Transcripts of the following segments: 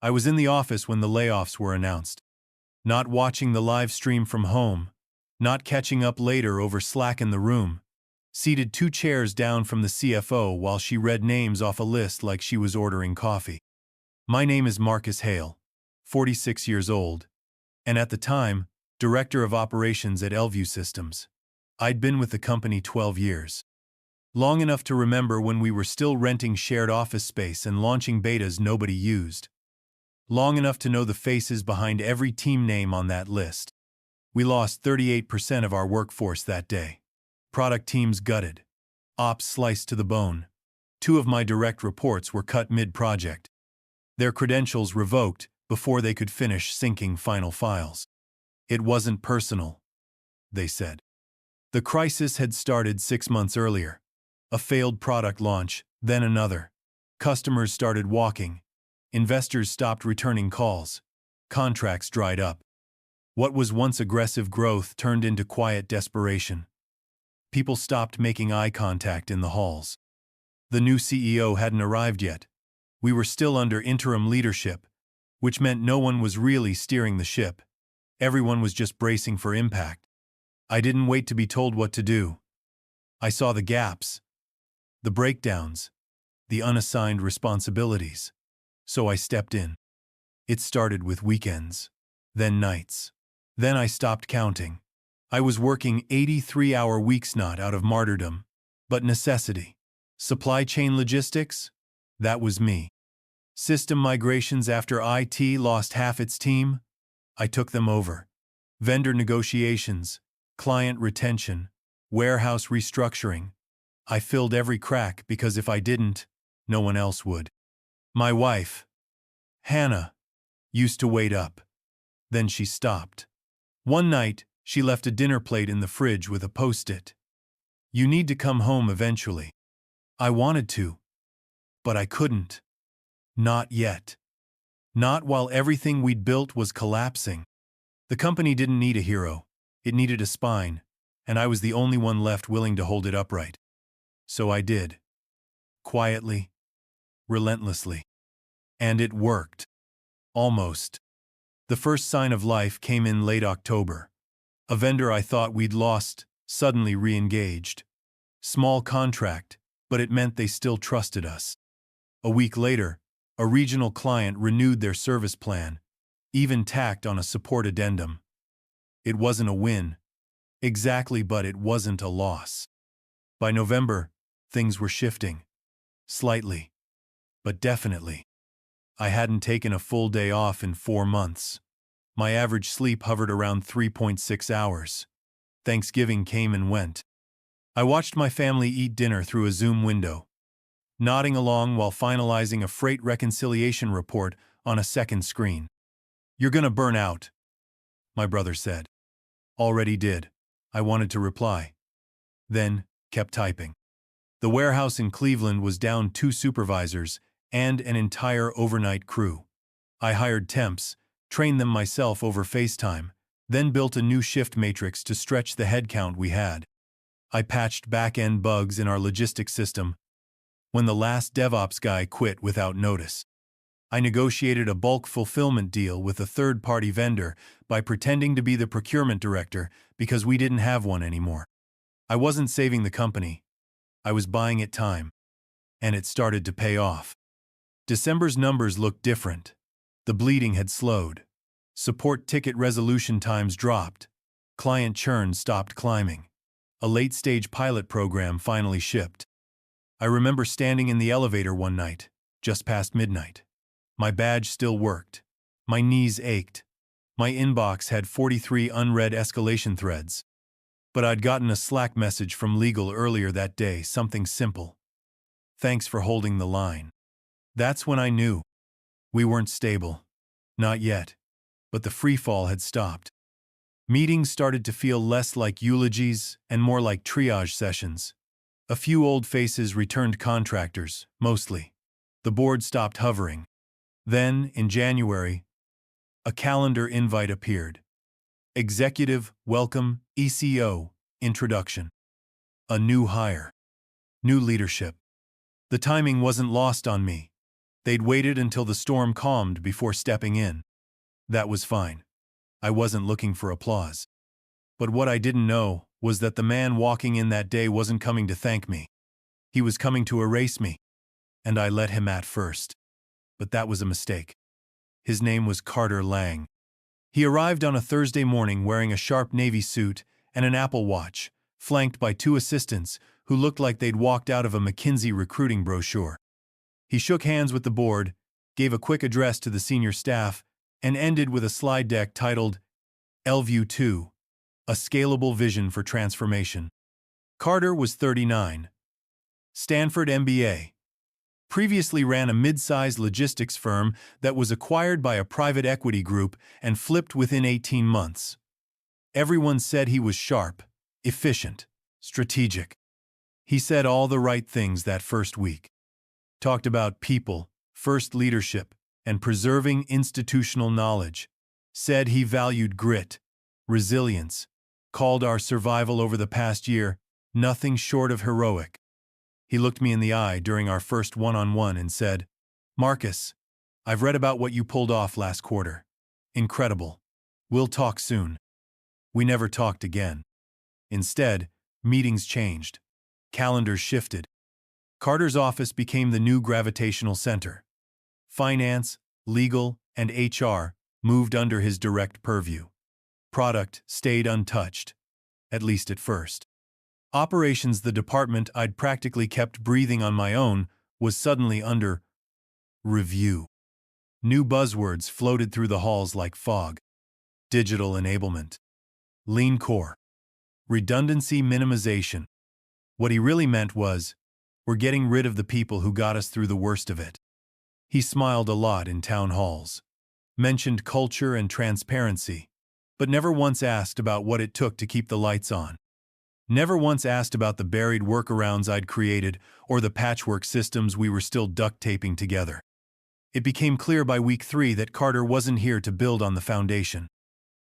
I was in the office when the layoffs were announced. Not watching the live stream from home. Not catching up later over Slack in the room. Seated 2 chairs down from the CFO while she read names off a list like she was ordering coffee. My name is Marcus Hale, 46 years old, and at the time, Director of Operations at Elview Systems. I'd been with the company 12 years. Long enough to remember when we were still renting shared office space and launching betas nobody used. Long enough to know the faces behind every team name on that list. We lost 38% of our workforce that day. Product teams gutted. Ops sliced to the bone. 2 of my direct reports were cut mid-project. Their credentials revoked before they could finish syncing final files. It wasn't personal, they said. The crisis had started 6 months earlier. A failed product launch, then another. Customers started walking. Investors stopped returning calls. Contracts dried up. What was once aggressive growth turned into quiet desperation. People stopped making eye contact in the halls. The new CEO hadn't arrived yet. We were still under interim leadership, which meant no one was really steering the ship. Everyone was just bracing for impact. I didn't wait to be told what to do. I saw the gaps, the breakdowns, the unassigned responsibilities. So I stepped in. It started with weekends, then nights. Then I stopped counting. I was working 83-hour weeks not out of martyrdom, but necessity. Supply chain logistics? That was me. System migrations after IT lost half its team? I took them over. Vendor negotiations, client retention, warehouse restructuring. I filled every crack because if I didn't, no one else would. My wife, Hannah, used to wait up. Then she stopped. One night, she left a dinner plate in the fridge with a post-it. You need to come home eventually. I wanted to, but I couldn't. Not yet. Not while everything we'd built was collapsing. The company didn't need a hero. It needed a spine, and I was the only one left willing to hold it upright. So I did. Quietly, relentlessly. And it worked. Almost. The first sign of life came in late October. A vendor I thought we'd lost suddenly re-engaged. Small contract, but it meant they still trusted us. A week later, a regional client renewed their service plan, even tacked on a support addendum. It wasn't a win. Exactly, but it wasn't a loss. By November, things were shifting. Slightly. But definitely. I hadn't taken a full day off in 4 months. My average sleep hovered around 3.6 hours. Thanksgiving came and went. I watched my family eat dinner through a Zoom window, nodding along while finalizing a freight reconciliation report on a second screen. You're gonna burn out, my brother said. Already did, I wanted to reply. Then, kept typing. The warehouse in Cleveland was down 2 supervisors and an entire overnight crew. I hired temps, trained them myself over FaceTime, then built a new shift matrix to stretch the headcount we had. I patched back-end bugs in our logistics system when the last DevOps guy quit without notice. I negotiated a bulk fulfillment deal with a third-party vendor by pretending to be the procurement director because we didn't have one anymore. I wasn't saving the company. I was buying it time. And it started to pay off. December's numbers looked different. The bleeding had slowed. Support ticket resolution times dropped. Client churn stopped climbing. A late-stage pilot program finally shipped. I remember standing in the elevator one night, just past midnight. My badge still worked. My knees ached. My inbox had 43 unread escalation threads. But I'd gotten a Slack message from legal earlier that day, something simple. Thanks for holding the line. That's when I knew. We weren't stable. Not yet. But the freefall had stopped. Meetings started to feel less like eulogies and more like triage sessions. A few old faces returned contractors, mostly. The board stopped hovering. Then, in January, a calendar invite appeared. Executive Welcome ECO Introduction. A new hire. New leadership. The timing wasn't lost on me. They'd waited until the storm calmed before stepping in. That was fine. I wasn't looking for applause. But what I didn't know was that the man walking in that day wasn't coming to thank me. He was coming to erase me. And I let him at first. But that was a mistake. His name was Carter Lang. He arrived on a Thursday morning wearing a sharp navy suit and an Apple Watch, flanked by two assistants who looked like they'd walked out of a McKinsey recruiting brochure. He shook hands with the board, gave a quick address to the senior staff, and ended with a slide deck titled L-View 2, A Scalable Vision for Transformation. Carter was 39. Stanford MBA. Previously ran a mid-sized logistics firm that was acquired by a private equity group and flipped within 18 months. Everyone said he was sharp, efficient, strategic. He said all the right things that first week. Talked about people, first leadership, and preserving institutional knowledge. Said he valued grit, resilience. Called our survival over the past year nothing short of heroic. He looked me in the eye during our first one-on-one and said, "Marcus, I've read about what you pulled off last quarter. Incredible. We'll talk soon." We never talked again. Instead, meetings changed. Calendars shifted. Carter's office became the new gravitational center. Finance, legal, and HR moved under his direct purview. Product stayed untouched, at least at first. Operations, the department I'd practically kept breathing on my own, was suddenly under review. New buzzwords floated through the halls like fog. Digital enablement. Lean core. Redundancy minimization. What he really meant was, we're getting rid of the people who got us through the worst of it. He smiled a lot in town halls. Mentioned culture and transparency, but never once asked about what it took to keep the lights on. Never once asked about the buried workarounds I'd created or the patchwork systems we were still duct taping together. It became clear by week 3 that Carter wasn't here to build on the foundation.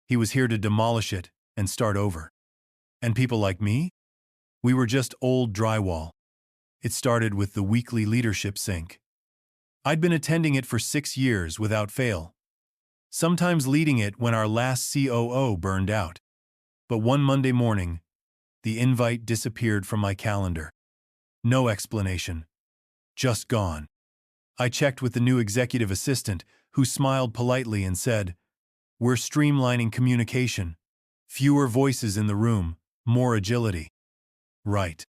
He was here to demolish it and start over. And people like me? We were just old drywall. It started with the weekly leadership sync. I'd been attending it for 6 years without fail. Sometimes leading it when our last COO burned out. But one Monday morning, the invite disappeared from my calendar. No explanation. Just gone. I checked with the new executive assistant, who smiled politely and said, "We're streamlining communication. Fewer voices in the room, more agility." Right.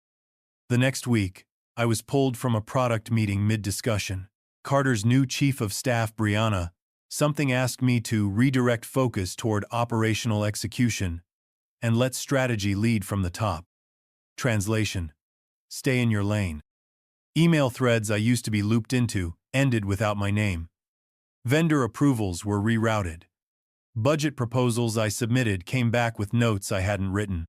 The next week, I was pulled from a product meeting mid-discussion. Carter's new chief of staff, Brianna, something asked me to redirect focus toward operational execution and let strategy lead from the top. Translation: stay in your lane. Email threads I used to be looped into ended without my name. Vendor approvals were rerouted. Budget proposals I submitted came back with notes I hadn't written.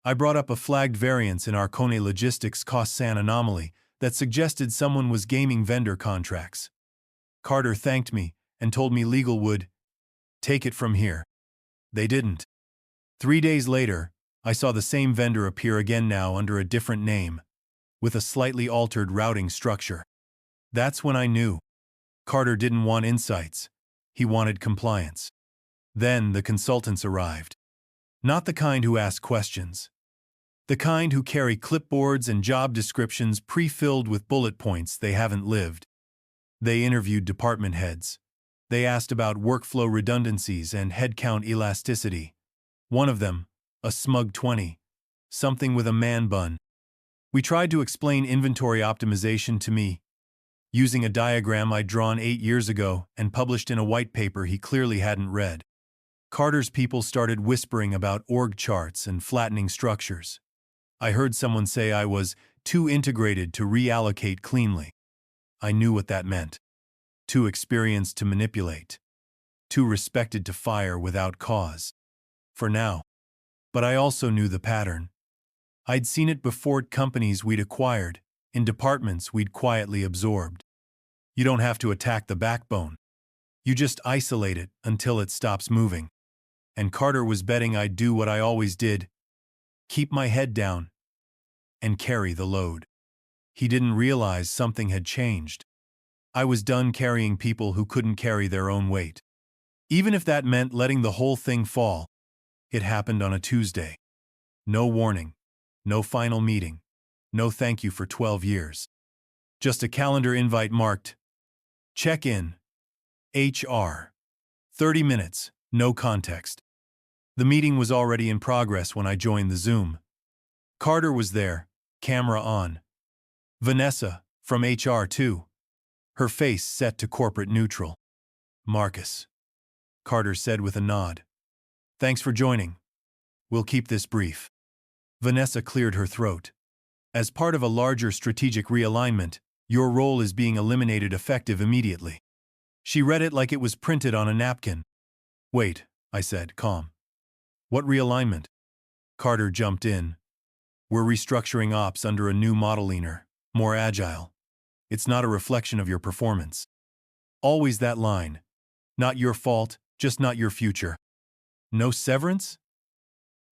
I brought up a flagged variance in our Kone Logistics cost-san anomaly that suggested someone was gaming vendor contracts. Carter thanked me and told me legal would take it from here. They didn't. 3 days later, I saw the same vendor appear again, now under a different name, with a slightly altered routing structure. That's when I knew. Carter didn't want insights. He wanted compliance. Then the consultants arrived. Not the kind who ask questions. The kind who carry clipboards and job descriptions pre-filled with bullet points they haven't lived. They interviewed department heads. They asked about workflow redundancies and headcount elasticity. One of them, a smug 20, something with a man bun. We tried to explain inventory optimization to me, using a diagram I'd drawn 8 years ago and published in a white paper he clearly hadn't read. Carter's people started whispering about org charts and flattening structures. I heard someone say I was too integrated to reallocate cleanly. I knew what that meant. Too experienced to manipulate. Too respected to fire without cause. For now. But I also knew the pattern. I'd seen it before at companies we'd acquired, in departments we'd quietly absorbed. You don't have to attack the backbone. You just isolate it until it stops moving. And Carter was betting I'd do what I always did: keep my head down and carry the load. He didn't realize something had changed. I was done carrying people who couldn't carry their own weight. Even if that meant letting the whole thing fall. It happened on a Tuesday. No warning. No final meeting. No thank you for 12 years. Just a calendar invite marked, check in, HR. 30 minutes, no context. The meeting was already in progress when I joined the Zoom. Carter was there, camera on. Vanessa, from HR too. Her face set to corporate neutral. Marcus. Carter said with a nod. Thanks for joining. We'll keep this brief. Vanessa cleared her throat. As part of a larger strategic realignment, your role is being eliminated effective immediately. She read it like it was printed on a napkin. Wait, I said, calm. What realignment? Carter jumped in. We're restructuring ops under a new model, leaner, more agile. It's not a reflection of your performance. Always that line. Not your fault, just not your future. No severance?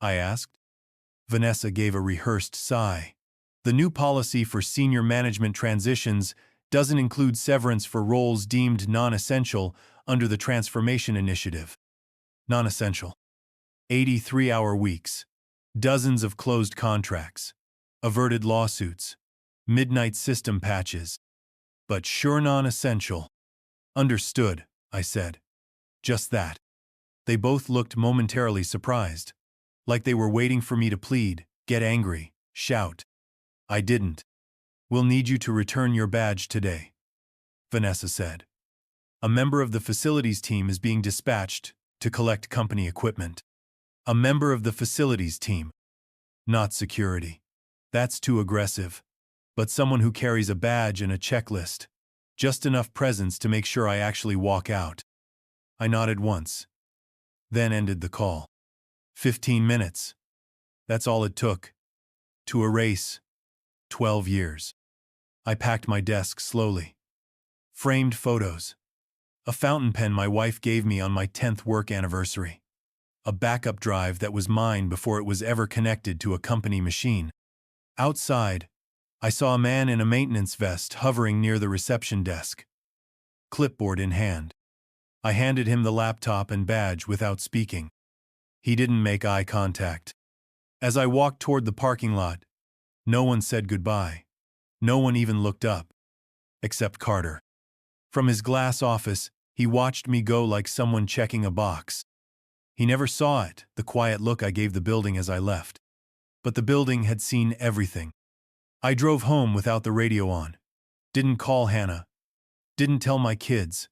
I asked. Vanessa gave a rehearsed sigh. The new policy for senior management transitions doesn't include severance for roles deemed non-essential under the transformation initiative. Non-essential. 83-hour weeks. Dozens of closed contracts. Averted lawsuits. Midnight system patches. But sure non-essential. Understood, I said. Just that. They both looked momentarily surprised. Like they were waiting for me to plead, get angry, shout. I didn't. We'll need you to return your badge today, Vanessa said. A member of the facilities team is being dispatched to collect company equipment. A member of the facilities team. Not security. That's too aggressive. But someone who carries a badge and a checklist. Just enough presence to make sure I actually walk out. I nodded once. Then ended the call. 15 minutes. That's all it took. To erase 12 years. I packed my desk slowly. Framed photos. A fountain pen my wife gave me on my 10th work anniversary. A backup drive that was mine before it was ever connected to a company machine. Outside, I saw a man in a maintenance vest hovering near the reception desk. Clipboard in hand. I handed him the laptop and badge without speaking. He didn't make eye contact. As I walked toward the parking lot, no one said goodbye. No one even looked up. Except Carter. From his glass office, he watched me go like someone checking a box. He never saw it, the quiet look I gave the building as I left. But the building had seen everything. I drove home without the radio on. Didn't call Hannah. Didn't tell my kids.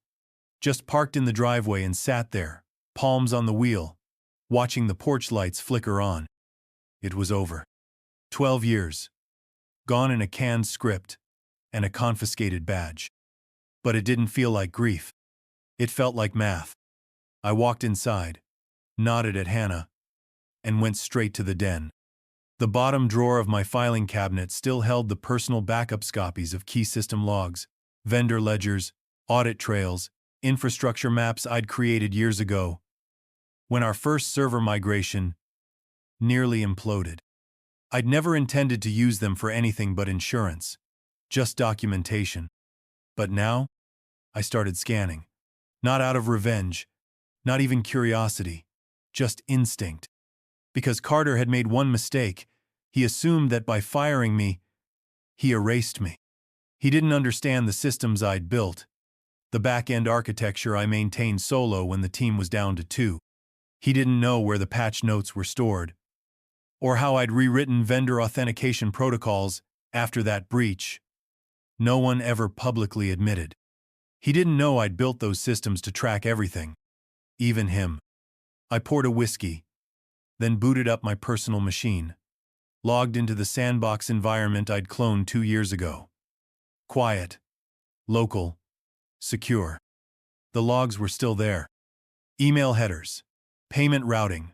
Just parked in the driveway and sat there, palms on the wheel, watching the porch lights flicker on. It was over. 12 years. Gone in a canned script and a confiscated badge. But it didn't feel like grief. It felt like math. I walked inside, nodded at Hannah, and went straight to the den. The bottom drawer of my filing cabinet still held the personal backup copies of key system logs, vendor ledgers, audit trails, infrastructure maps I'd created years ago, when our first server migration nearly imploded. I'd never intended to use them for anything but insurance, just documentation. But now, I started scanning. Not out of revenge, not even curiosity, just instinct. Because Carter had made one mistake, he assumed that by firing me, he erased me. He didn't understand the systems I'd built, the back-end architecture I maintained solo when the team was down to 2. He didn't know where the patch notes were stored, or how I'd rewritten vendor authentication protocols after that breach. No one ever publicly admitted. He didn't know I'd built those systems to track everything, even him. I poured a whiskey, then booted up my personal machine, logged into the sandbox environment I'd cloned 2 years ago. Quiet, local, secure. The logs were still there. Email headers, payment routing,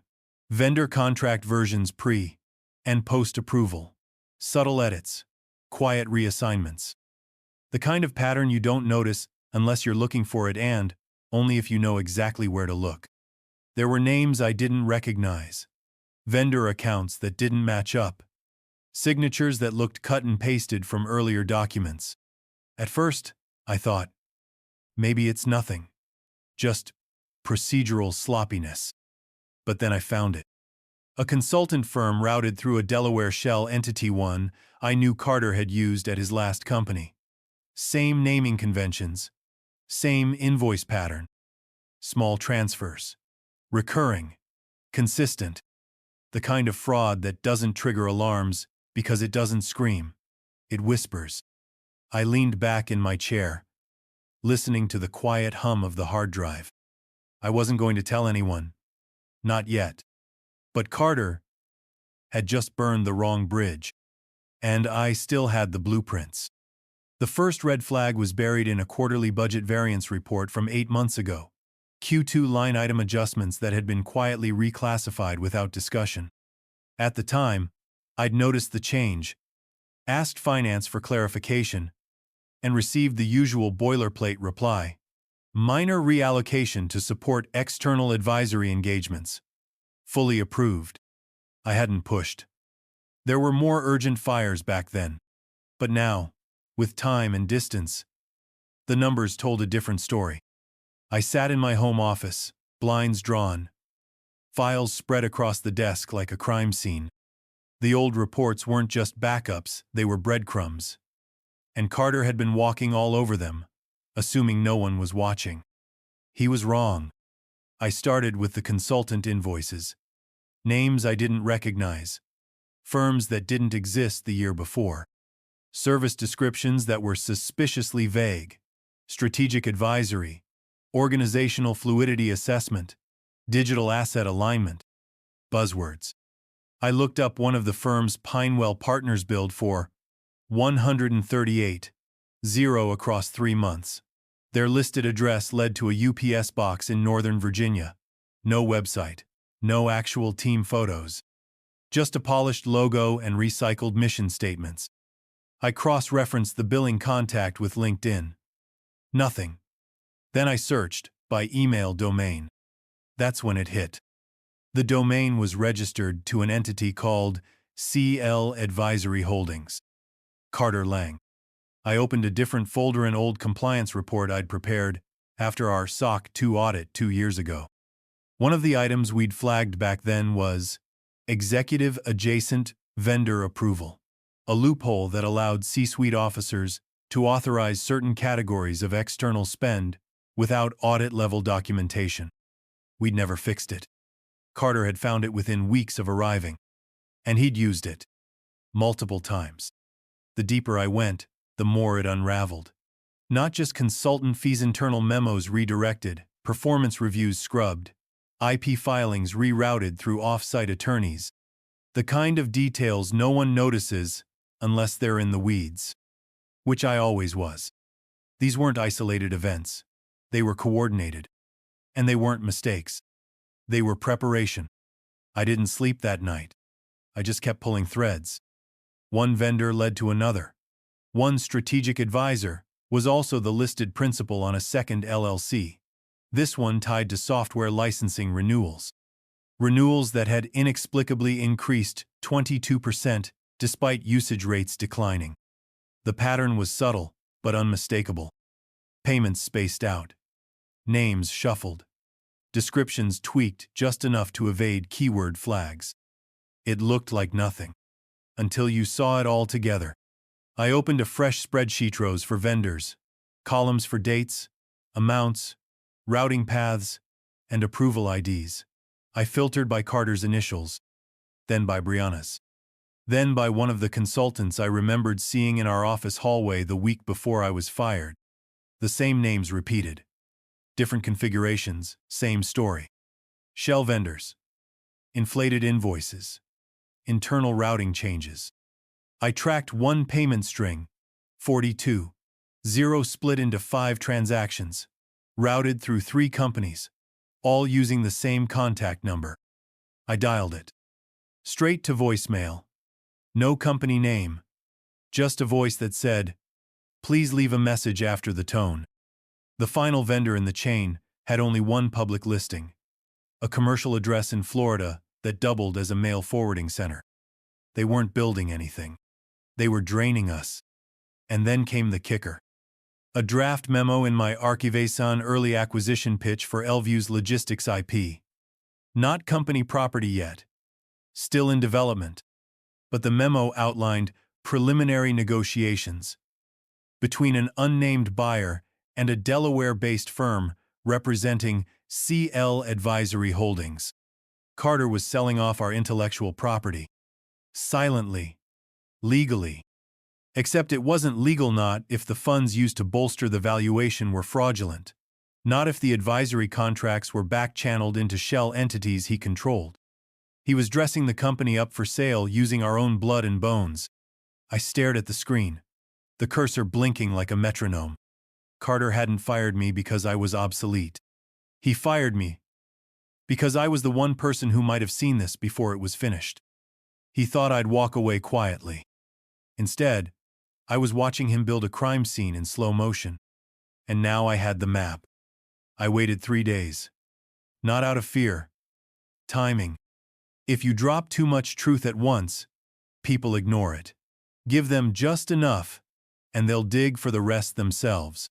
vendor contract versions pre- and post-approval, subtle edits, quiet reassignments. The kind of pattern you don't notice unless you're looking for it, and only if you know exactly where to look. There were names I didn't recognize, vendor accounts that didn't match up, signatures that looked cut and pasted from earlier documents. At first, I thought, maybe it's nothing. Just procedural sloppiness. But then I found it. A consultant firm routed through a Delaware shell entity one I knew Carter had used at his last company. Same naming conventions. Same invoice pattern. Small transfers. Recurring. Consistent. The kind of fraud that doesn't trigger alarms because it doesn't scream. It whispers. I leaned back in my chair, listening to the quiet hum of the hard drive. I wasn't going to tell anyone. Not yet. But Carter had just burned the wrong bridge, and I still had the blueprints. The first red flag was buried in a quarterly budget variance report from 8 months ago. Q2 line item adjustments that had been quietly reclassified without discussion. At the time, I'd noticed the change, asked finance for clarification, and received the usual boilerplate reply. Minor reallocation to support external advisory engagements. Fully approved. I hadn't pushed. There were more urgent fires back then. But now, with time and distance, the numbers told a different story. I sat in my home office, blinds drawn, files spread across the desk like a crime scene. The old reports weren't just backups, they were breadcrumbs. And Carter had been walking all over them, assuming no one was watching. He was wrong. I started with the consultant invoices. Names I didn't recognize. Firms that didn't exist the year before. Service descriptions that were suspiciously vague. Strategic advisory. Organizational fluidity assessment. Digital asset alignment. Buzzwords. I looked up one of the firm's Pinewell Partners billed for 138,000 across 3 months. Their listed address led to a UPS box in Northern Virginia. No website. No actual team photos. Just a polished logo and recycled mission statements. I cross-referenced the billing contact with LinkedIn. Nothing. Then I searched by email domain. That's when it hit. The domain was registered to an entity called CL Advisory Holdings. Carter Lang. I opened a different folder, an old compliance report I'd prepared after our SOC 2 audit 2 years ago. One of the items we'd flagged back then was Executive Adjacent Vendor Approval, a loophole that allowed C-suite officers to authorize certain categories of external spend without audit-level documentation. We'd never fixed it. Carter had found it within weeks of arriving, and he'd used it multiple times. The deeper I went, the more it unraveled. Not just consultant fees, internal memos redirected, performance reviews scrubbed, IP filings rerouted through off-site attorneys. The kind of details no one notices unless they're in the weeds. Which I always was. These weren't isolated events. They were coordinated. And they weren't mistakes. They were preparation. I didn't sleep that night. I just kept pulling threads. One vendor led to another. One strategic advisor was also the listed principal on a second LLC. This one tied to software licensing renewals. Renewals that had inexplicably increased 22% despite usage rates declining. The pattern was subtle, but unmistakable. Payments spaced out. Names shuffled. Descriptions tweaked just enough to evade keyword flags. It looked like nothing. Until you saw it all together. I opened a fresh spreadsheet, rows for vendors, columns for dates, amounts, routing paths, and approval IDs. I filtered by Carter's initials, then by Brianna's. Then by one of the consultants I remembered seeing in our office hallway the week before I was fired. The same names repeated. Different configurations, same story. Shell vendors. Inflated invoices. Internal routing changes. I tracked one payment string, 42, 0 split into 5 transactions, routed through 3 companies, all using the same contact number. I dialed it. Straight to voicemail. No company name. Just a voice that said, "Please leave a message after the tone." The final vendor in the chain had only one public listing. A commercial address in Florida that doubled as a mail forwarding center. They weren't building anything. They were draining us. And then came the kicker. A draft memo in my Archivation early acquisition pitch for Elview's Logistics IP. Not company property yet. Still in development. But the memo outlined preliminary negotiations between an unnamed buyer and a Delaware-based firm representing CL Advisory Holdings. Carter was selling off our intellectual property. Silently. Legally. Except it wasn't legal not if the funds used to bolster the valuation were fraudulent. Not if the advisory contracts were back-channeled into shell entities he controlled. He was dressing the company up for sale using our own blood and bones. I stared at the screen, the cursor blinking like a metronome. Carter hadn't fired me because I was obsolete. He fired me because I was the one person who might have seen this before it was finished. He thought I'd walk away quietly. Instead, I was watching him build a crime scene in slow motion. And now I had the map. I waited 3 days. Not out of fear. Timing. If you drop too much truth at once, people ignore it. Give them just enough, and they'll dig for the rest themselves.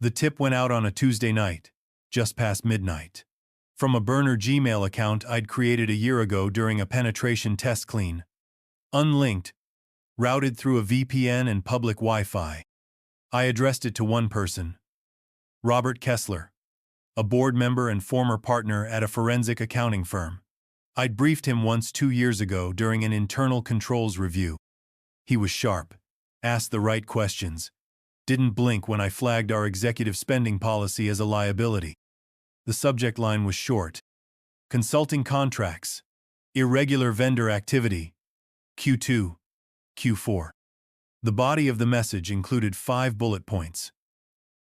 The tip went out on a Tuesday night, just past midnight. From a burner Gmail account I'd created a year ago during a penetration test clean. Unlinked, routed through a VPN and public Wi-Fi. I addressed it to one person. Robert Kessler, a board member and former partner at a forensic accounting firm. I'd briefed him once 2 years ago during an internal controls review. He was sharp, asked the right questions, didn't blink when I flagged our executive spending policy as a liability. The subject line was short. Consulting contracts. Irregular vendor activity. Q2. Q4. The body of the message included 5 bullet points.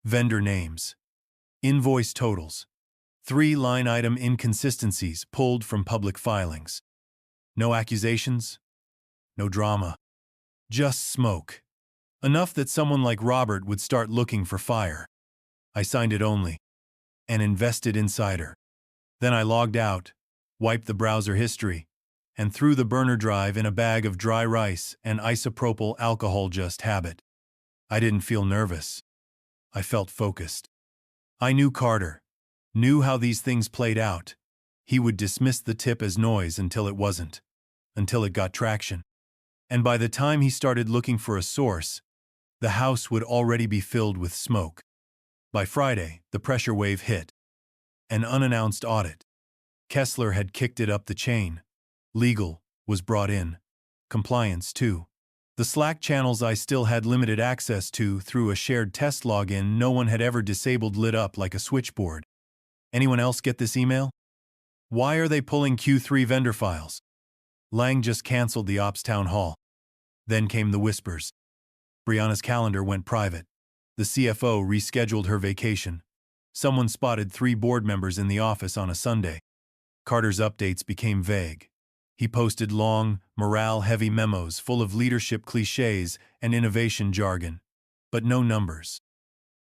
Vendor names. Invoice totals. 3 line-item inconsistencies pulled from public filings. No accusations. No drama. Just smoke. Enough that someone like Robert would start looking for fire. I signed it only. An invested insider. Then I logged out, wiped the browser history, and threw the burner drive in a bag of dry rice and isopropyl alcohol. Just habit. I didn't feel nervous. I felt focused. I knew Carter. Knew how these things played out. He would dismiss the tip as noise until it wasn't. Until it got traction. And by the time he started looking for a source, the house would already be filled with smoke. By Friday, the pressure wave hit. An unannounced audit. Kessler had kicked it up the chain. Legal was brought in. Compliance, too. The Slack channels I still had limited access to through a shared test login no one had ever disabled lit up like a switchboard. Anyone else get this email? Why are they pulling Q3 vendor files? Lang just canceled the ops town hall. Then came the whispers. Brianna's calendar went private. The CFO rescheduled her vacation. Someone spotted 3 board members in the office on a Sunday. Carter's updates became vague. He posted long, morale-heavy memos full of leadership cliches and innovation jargon, but no numbers.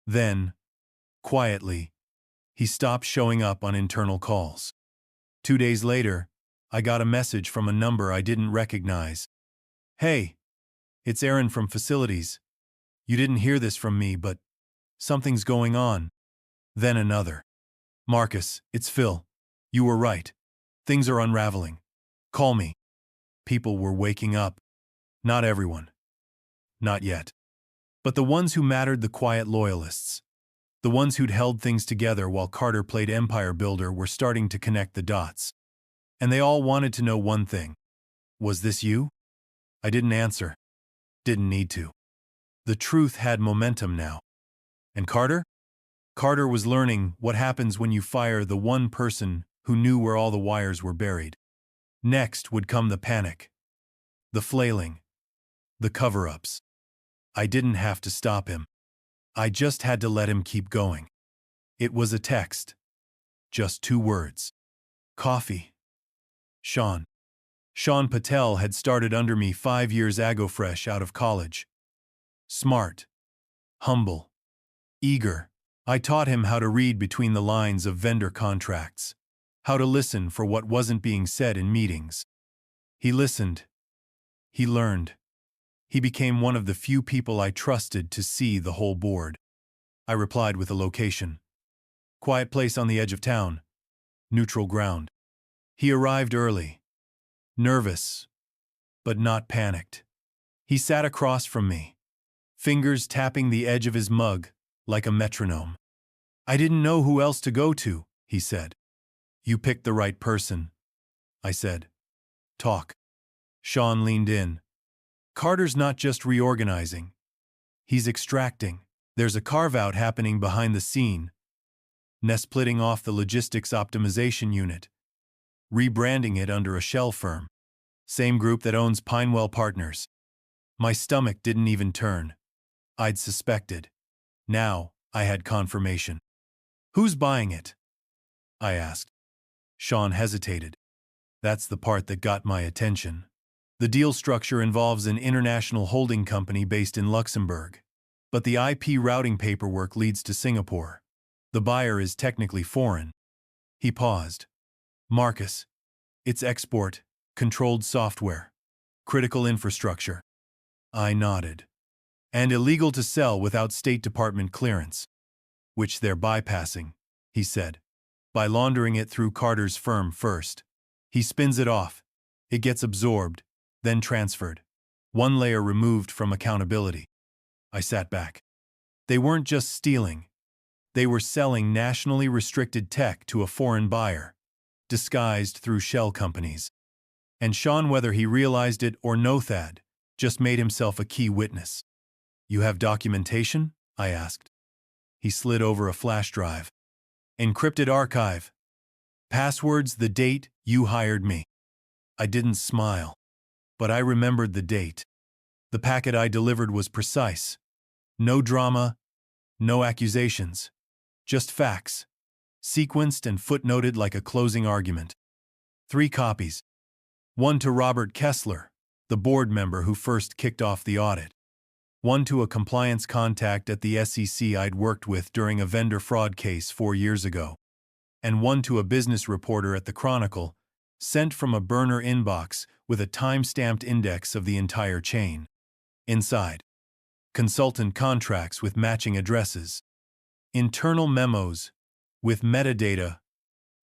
Then, quietly, he stopped showing up on internal calls. 2 days later, I got a message from a number I didn't recognize. Hey, it's Aaron from Facilities. You didn't hear this from me, but something's going on. Then another. Marcus, it's Phil. You were right. Things are unraveling. Call me. People were waking up. Not everyone. Not yet. But the ones who mattered, the quiet loyalists. The ones who'd held things together while Carter played empire builder, were starting to connect the dots. And they all wanted to know one thing. Was this you? I didn't answer. Didn't need to. The truth had momentum now. And Carter? Carter was learning what happens when you fire the one person who knew where all the wires were buried. Next would come the panic. The flailing. The cover-ups. I didn't have to stop him. I just had to let him keep going. It was a text. Just 2 words. Coffee. Sean. Sean Patel had started under me 5 years ago, fresh out of college. Smart. Humble. Eager. I taught him how to read between the lines of vendor contracts. How to listen for what wasn't being said in meetings. He listened. He learned. He became one of the few people I trusted to see the whole board. I replied with a location. Quiet place on the edge of town. Neutral ground. He arrived early. Nervous, but not panicked. He sat across from me, fingers tapping the edge of his mug like a metronome. I didn't know who else to go to, he said. You picked the right person, I said. Talk. Sean leaned in. Carter's not just reorganizing. He's extracting. There's a carve-out happening behind the scene. Splitting off the logistics optimization unit. Rebranding it under a shell firm. Same group that owns Pinewell Partners. My stomach didn't even turn. I'd suspected. Now, I had confirmation. Who's buying it? I asked. Sean hesitated. That's the part that got my attention. The deal structure involves an international holding company based in Luxembourg. But the IP routing paperwork leads to Singapore. The buyer is technically foreign. He paused. Marcus. It's export, controlled software, critical infrastructure. I nodded. And illegal to sell without State Department clearance. Which they're bypassing, he said. By laundering it through Carter's firm first. He spins it off. It gets absorbed, then transferred. One layer removed from accountability. I sat back. They weren't just stealing. They were selling nationally restricted tech to a foreign buyer, disguised through shell companies. And Sean, whether he realized it or no, Thad, just made himself a key witness. You have documentation? I asked. He slid over a flash drive. Encrypted archive. Passwords, the date you hired me. I didn't smile, but I remembered the date. The packet I delivered was precise. No drama, no accusations. Just facts, sequenced and footnoted like a closing argument. 3 copies. One to Robert Kessler, the board member who first kicked off the audit. One to a compliance contact at the SEC I'd worked with during a vendor fraud case 4 years ago. And one to a business reporter at the Chronicle, sent from a burner inbox with a time-stamped index of the entire chain. Inside, consultant contracts with matching addresses. Internal memos with metadata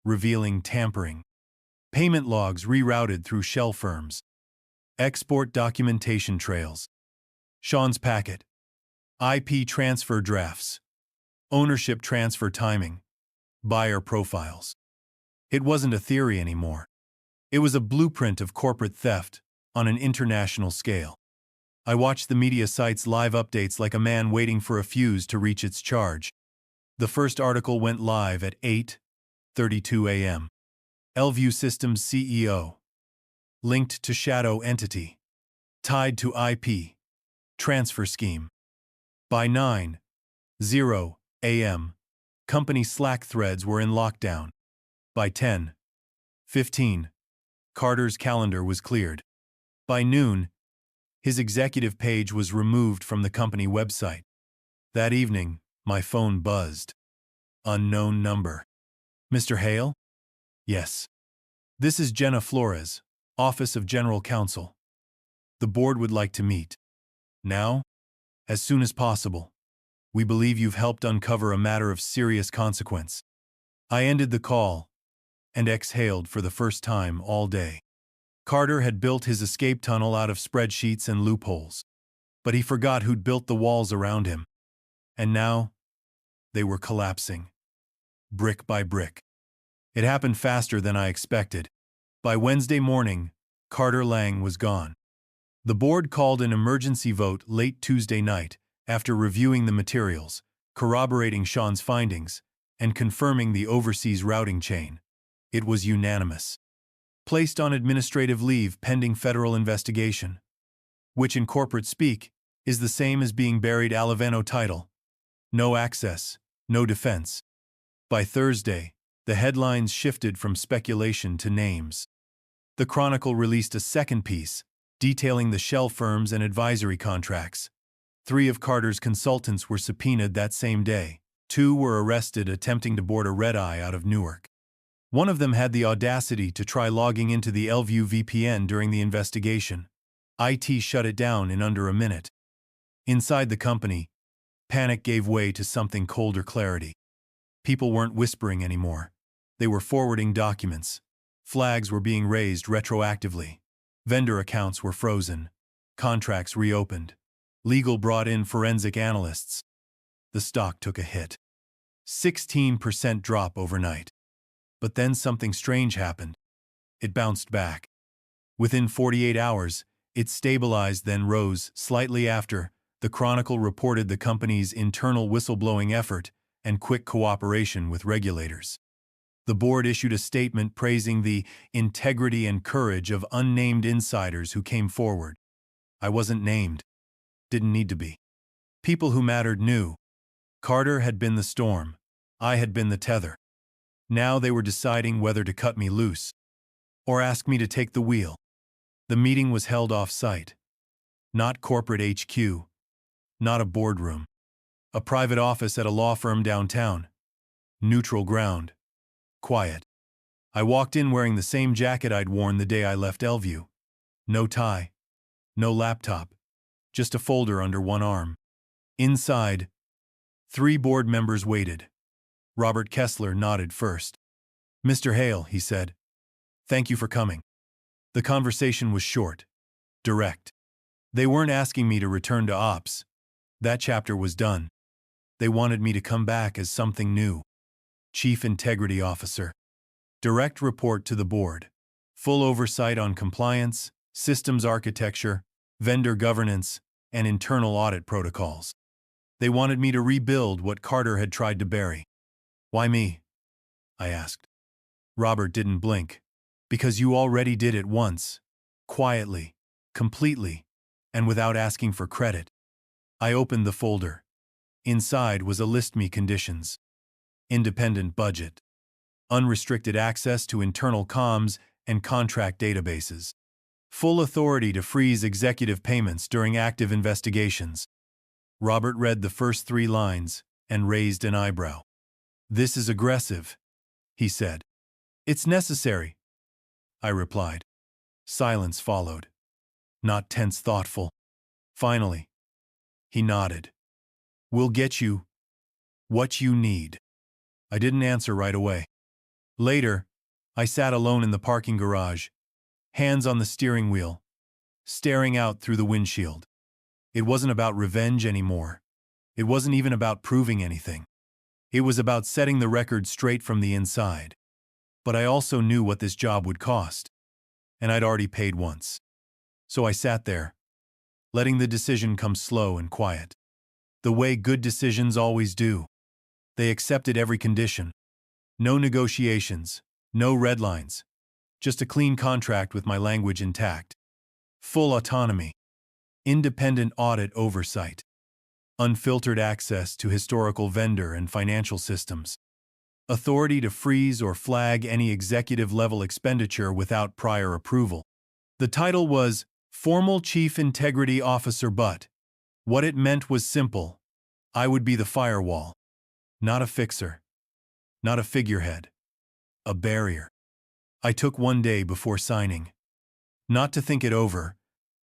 revealing tampering. Payment logs rerouted through shell firms. Export documentation trails. Sean's packet. IP transfer drafts. Ownership transfer timing. Buyer profiles. It wasn't a theory anymore. It was a blueprint of corporate theft on an international scale. I watched the media sites' live updates like a man waiting for a fuse to reach its charge. The first article went live at 8:32 a.m. Elview Systems CEO. Linked to shadow entity. Tied to IP. Transfer scheme. By 9:00 a.m., company Slack threads were in lockdown. By 10:15, Carter's calendar was cleared. By noon, his executive page was removed from the company website. That evening, my phone buzzed. Unknown number. Mr. Hale? Yes. This is Jenna Flores, Office of General Counsel. The board would like to meet. Now? As soon as possible. We believe you've helped uncover a matter of serious consequence. I ended the call and exhaled for the first time all day. Carter had built his escape tunnel out of spreadsheets and loopholes. But he forgot who'd built the walls around him. And now, they were collapsing. Brick by brick. It happened faster than I expected. By Wednesday morning, Carter Lang was gone. The board called an emergency vote late Tuesday night after reviewing the materials, corroborating Sean's findings, and confirming the overseas routing chain. It was unanimous. Placed on administrative leave pending federal investigation, which in corporate speak is the same as being buried Alivano title. No access, no defense. By Thursday, the headlines shifted from speculation to names. The Chronicle released a second piece, detailing the shell firms and advisory contracts. 3 of Carter's consultants were subpoenaed that same day. 2 were arrested attempting to board a red-eye out of Newark. One of them had the audacity to try logging into the Elview VPN during the investigation. IT shut it down in under a minute. Inside the company, Panic gave way to something colder clarity. People weren't whispering anymore. They were forwarding documents. Flags were being raised retroactively. Vendor accounts were frozen. Contracts reopened. Legal brought in forensic analysts. The stock took a hit. 16% drop overnight. But then something strange happened. It bounced back. Within 48 hours, it stabilized, then rose. Slightly after, the Chronicle reported the company's internal whistleblowing effort and quick cooperation with regulators. The board issued a statement praising the integrity and courage of unnamed insiders who came forward. I wasn't named. Didn't need to be. People who mattered knew. Carter had been the storm. I had been the tether. Now they were deciding whether to cut me loose or ask me to take the wheel. The meeting was held off-site. Not corporate HQ. Not a boardroom. A private office at a law firm downtown. Neutral ground. Quiet. I walked in wearing the same jacket I'd worn the day I left Elview. No tie. No laptop. Just a folder under one arm. Inside, 3 board members waited. Robert Kessler nodded first. "Mr. Hale," he said. "Thank you for coming." The conversation was short. Direct. They weren't asking me to return to ops. That chapter was done. They wanted me to come back as something new. Chief Integrity Officer. Direct report to the board. Full oversight on compliance, systems architecture, vendor governance, and internal audit protocols. They wanted me to rebuild what Carter had tried to bury. "Why me?" I asked. Robert didn't blink. "Because you already did it once. Quietly. Completely. And without asking for credit." I opened the folder. Inside was a list me conditions. Independent budget. Unrestricted access to internal comms and contract databases. Full authority to freeze executive payments during active investigations. Robert read the first 3 lines and raised an eyebrow. "This is aggressive," he said. "It's necessary," I replied. Silence followed. Not tense, thoughtful. Finally, he nodded. "We'll get you what you need." I didn't answer right away. Later, I sat alone in the parking garage, hands on the steering wheel, staring out through the windshield. It wasn't about revenge anymore. It wasn't even about proving anything. It was about setting the record straight from the inside. But I also knew what this job would cost, and I'd already paid once. So I sat there, letting the decision come slow and quiet. The way good decisions always do. They accepted every condition. No negotiations, no red lines. Just a clean contract with my language intact. Full autonomy. Independent audit oversight. Unfiltered access to historical vendor and financial systems. Authority to freeze or flag any executive-level expenditure without prior approval. The title was Formal Chief Integrity Officer, but what it meant was simple. I would be the firewall. Not a fixer. Not a figurehead. A barrier. I took one day before signing. Not to think it over,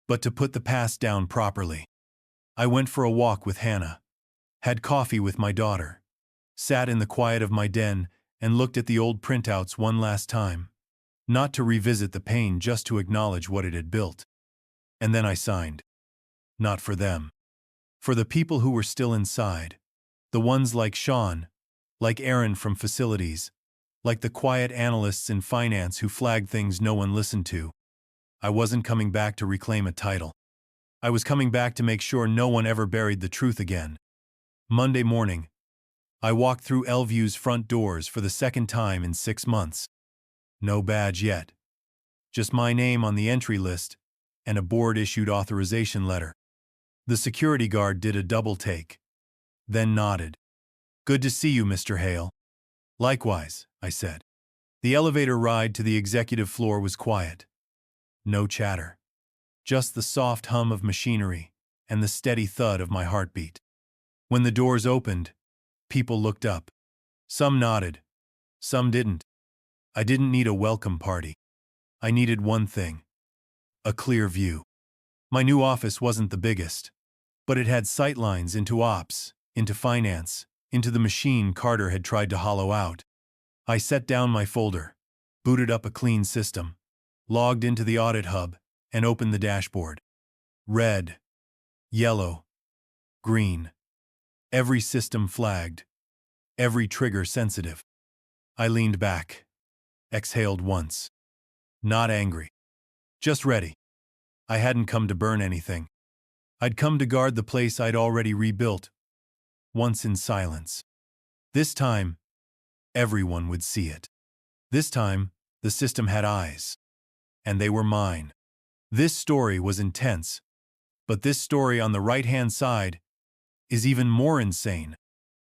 but to put the past down properly. I went for a walk with Hannah. Had coffee with my daughter. Sat in the quiet of my den and looked at the old printouts one last time. Not to revisit the pain, just to acknowledge what it had built. And then I signed. Not for them. For the people who were still inside. The ones like Sean, like Aaron from facilities, like the quiet analysts in finance who flagged things no one listened to. I wasn't coming back to reclaim a title. I was coming back to make sure no one ever buried the truth again. Monday morning, I walked through Elview's front doors for the second time in 6 months. No badge yet. Just my name on the entry list and a board-issued authorization letter. The security guard did a double take, then nodded. "Good to see you, Mr. Hale." "Likewise," I said. The elevator ride to the executive floor was quiet. No chatter. Just the soft hum of machinery and the steady thud of my heartbeat. When the doors opened, people looked up. Some nodded. Some didn't. I didn't need a welcome party. I needed one thing. A clear view. My new office wasn't the biggest, but it had sightlines into ops, into finance, into the machine Carter had tried to hollow out. I set down my folder, booted up a clean system, logged into the audit hub, and opened the dashboard. Red, yellow, green. Every system flagged, every trigger sensitive. I leaned back, exhaled once. Not angry. Just ready. I hadn't come to burn anything. I'd come to guard the place I'd already rebuilt, once in silence. This time, everyone would see it. This time, the system had eyes. And they were mine. This story was intense. But this story on the right-hand side is even more insane.